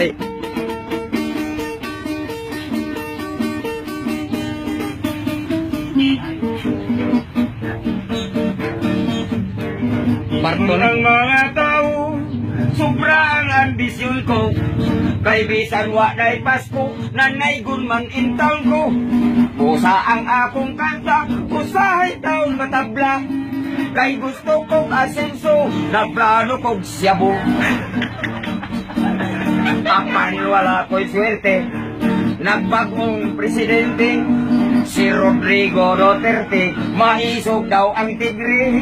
Duterte. Barton. Ang mga tao, sobra ang ambisyon ko. Kay bisan wa day Pasko, nanaygon man intaon ko. Pusa ang akong kanta, usahay taon matabla. Kay gusto kong asenso, na plano kong siyabo. Apan wala ko'y swerte, nagbagong presidente. Si Rodrigo Duterte, maisog daw ang tigre.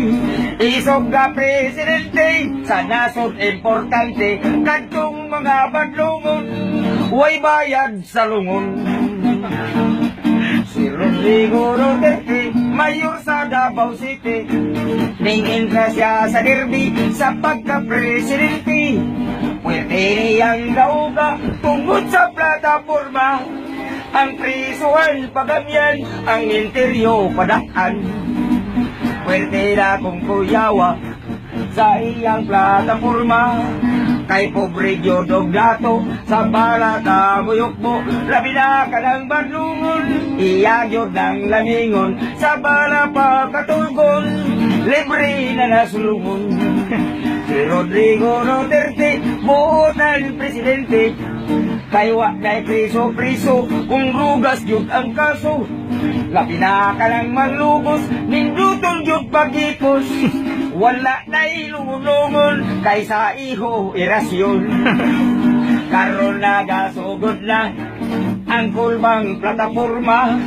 Isog ka presidente, sa nasod importante. Kadtong mga badlungon, way bayad sa lungon. Si Rodrigo Duterte, mayor sa Davao City. Ningin ka siya sa derby, sa pagka-presidente. Pwede niyang dauga, tungkol sa plataforma. Ang prisuhan pagamyan, ang interior padaan. Pwede na kong kuyawa sa iyang plataforma. Kay pobre gyodog dato sa balata buyok mo. Labi na ka ng badlungon, iya gyod ng lamingon. Sa bala pa katulgon, libre na nasulungon. Si Rodrigo Duterte, buotan presidente. Kay wa na priso-priso, kung rugas yun ang kaso. Labi na ka lang manlugos, nindutong yun pagipos. Wala na ilungon-lungon, kay sa iho irasyon. Karon na gasugod na ang kulbang plataforma.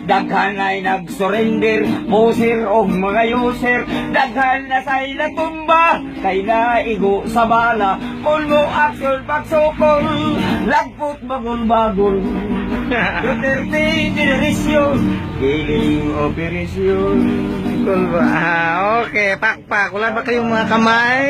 Daghan ay nag-surrender, poser og mga user. Daghan na sa'y natumba, kay naigo sa bala. Kulmo aksyon pagsukol, lagpot bagol-bagol. Duterte generation, killing operasyon. Okay, pakpak. Wala ba kayong mga kamay?